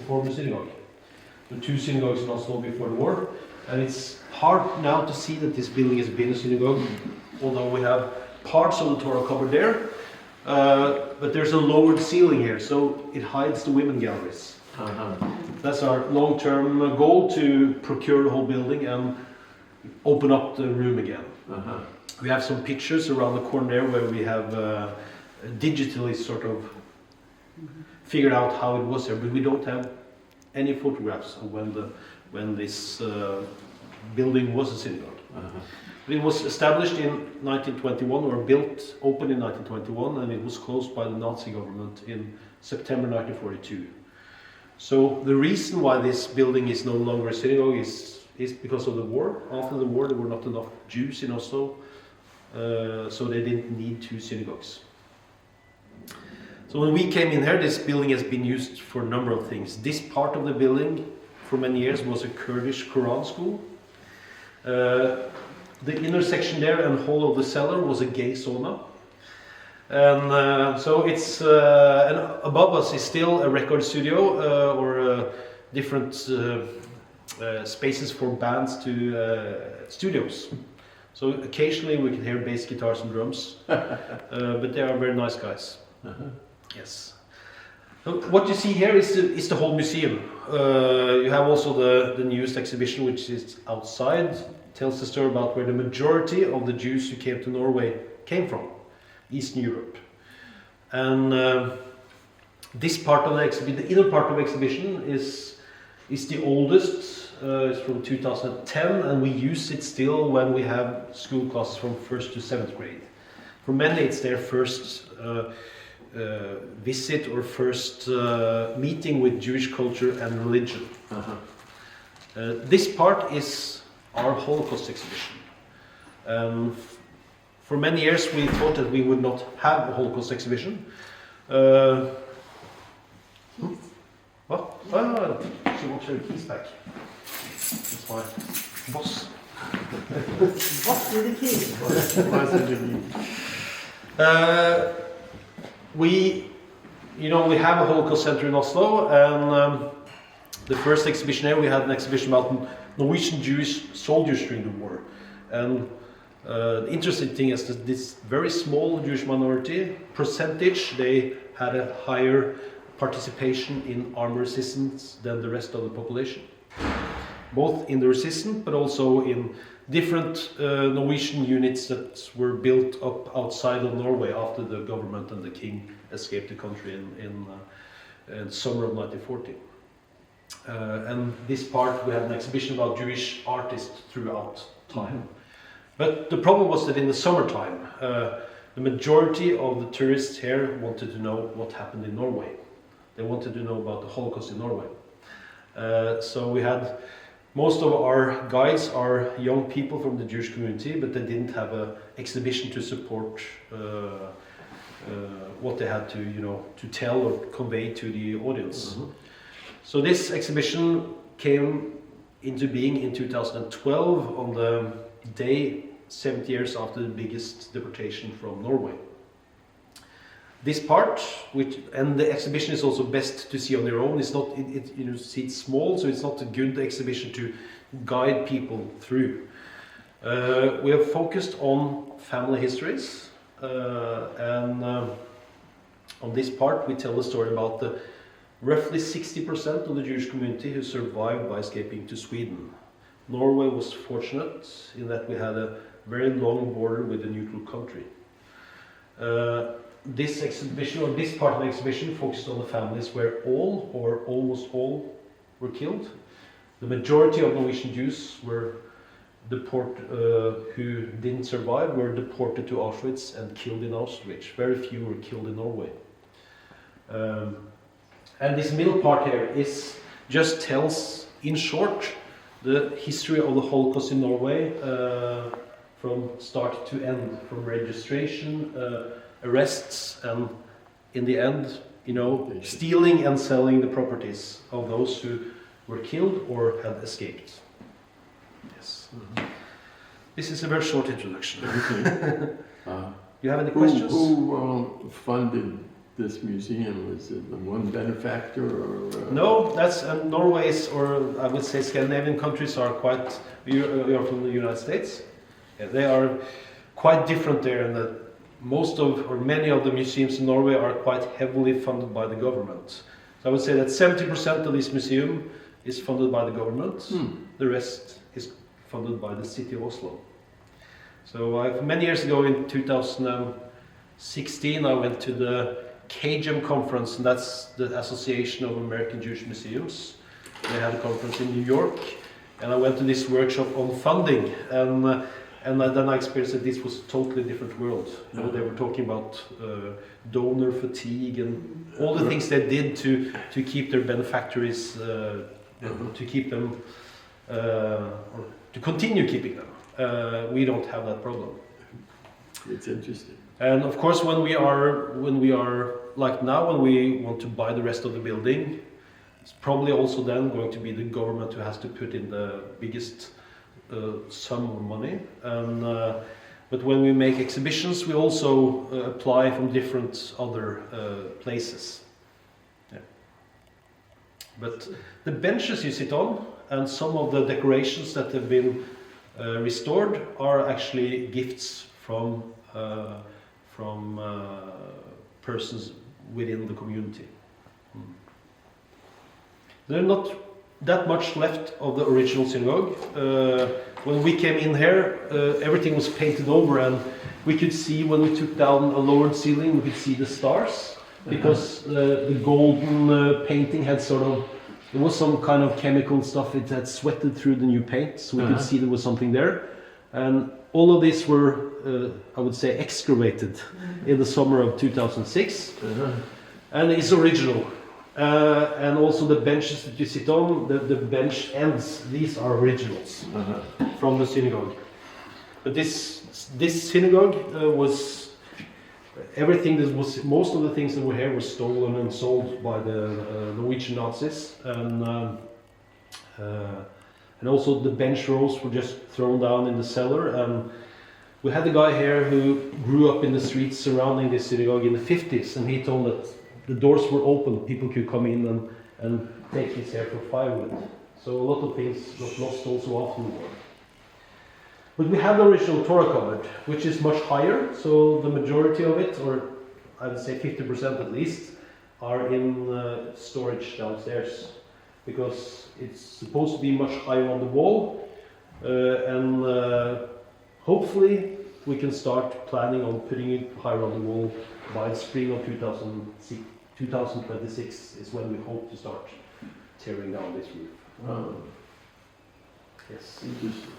former synagogue. The two synagogues in Oslo before the war, and it's hard now to see that this building has been a synagogue, although we have parts of the Torah cupboard there, but there's a lowered ceiling here, so it hides the women galleries. That's our long-term goal, to procure the whole building and open up the room again. We have some pictures around the corner there where we have digitally sort of figured out how it was there, but we don't have any photographs of when this building was a synagogue. It was established in 1921, or built, opened in 1921, and it was closed by the Nazi government in September 1942. So the reason why this building is no longer a synagogue is because of the war. After the war, there were not enough Jews in Oslo, so they didn't need two synagogues. So when we came in here, this building has been used for a number of things. This part of the building, for many years, was a Kurdish Quran school. The inner section there and whole of the cellar was a gay sauna. And so it's, and above us is still a record studio, or different spaces for bands to studios. So occasionally we can hear bass guitars and drums, but they are very nice guys. Yes. So what you see here is the whole museum. You have also the newest exhibition, which is outside, tells the story about where the majority of the Jews who came to Norway came from, Eastern Europe. And this part of the exhibition, the inner part of the exhibition, is the oldest. It's from 2010, and we use it still when we have school classes from 1st to 7th grade. For many, it's their first visit or first meeting with Jewish culture and religion. This part is our Holocaust exhibition. For many years we thought that we would not have a Holocaust exhibition. What? She wants her keys back. That's my boss. What did the keys? We have a Holocaust Center in Oslo, and the first exhibition here, we had an exhibition about Norwegian Jewish soldiers during the war. And the interesting thing is that this very small Jewish minority percentage, they had a higher participation in armed resistance than the rest of the population. Both in the resistance, but also in different Norwegian units that were built up outside of Norway after the government and the king escaped the country in summer of 1940. And this part, we had an exhibition about Jewish artists throughout time. But the problem was that in the summertime, the majority of the tourists here wanted to know what happened in Norway. They wanted to know about the Holocaust in Norway. So we had, most of our guides are young people from the Jewish community, but they didn't have an exhibition to support what they had to tell or convey to the audience. So this exhibition came into being in 2012 on the day 70 years after the biggest deportation from Norway. This part, and the exhibition is also best to see on their own. It's not, see it's small, so it's not a good exhibition to guide people through. We have focused on family histories, and on this part we tell the story about the roughly 60% of the Jewish community who survived by escaping to Sweden. Norway was fortunate in that we had a very long border with a neutral country. This exhibition, or this part of the exhibition, focused on the families where all or almost all were killed. The majority of Norwegian Jews were who didn't survive were deported to Auschwitz and killed in Auschwitz. Very few were killed in Norway. And this middle part here just tells, in short, the history of the Holocaust in Norway from start to end, from registration, arrests, and in the end, stealing and selling the properties of those who were killed or had escaped. Yes. This is a very short introduction. You have any questions? Who funded this museum? Is it the one benefactor or? No, that's Norway's, or I would say Scandinavian countries are quite. You're from the United States. Yeah, they are quite different there in that most of, or many of the museums in Norway are quite heavily funded by the government. So I would say that 70% of this museum is funded by the government. The rest is funded by the city of Oslo. So many years ago in 2016, I went to the KGM conference, and that's the Association of American Jewish Museums. They had a conference in New York, and I went to this workshop on funding, and then I experienced that this was a totally different world. You know, they were talking about donor fatigue and all the things they did to keep their benefactories, to keep them, or to continue keeping them. We don't have that problem. It's interesting. And of course, when we are like now, when we want to buy the rest of the building, it's probably also then going to be the government who has to put in the biggest sum of money. But when we make exhibitions, we also apply from different other places. Yeah. But the benches you sit on and some of the decorations that have been restored are actually gifts from persons within the community. There are not that much left of the original synagogue. When we came in here, everything was painted over, and we could see when we took down a lowered ceiling, we could see the stars, because the golden painting had sort of, there was some kind of chemical stuff, it had sweated through the new paint, so we could see there was something there. And all of these were, I would say, excavated in the summer of 2006, and it's original. And also the benches that you sit on, the bench ends, these are originals from the synagogue. But this synagogue was, everything that was, most of the things that were here were stolen and sold by the Norwegian Nazis, and also the bench rows were just thrown down in the cellar. And we had a guy here who grew up in the streets surrounding this synagogue in the 50s, and he told that the doors were open, people could come in and take his here for firewood. So a lot of things got lost also after the war. But we have the original Torah cupboard, which is much higher, so the majority of it, or I would say 50% at least, are in storage downstairs, because it's supposed to be much higher on the wall, and hopefully we can start planning on putting it higher on the wall by the spring of 2026 is when we hope to start tearing down this roof. Oh, Yes. interesting.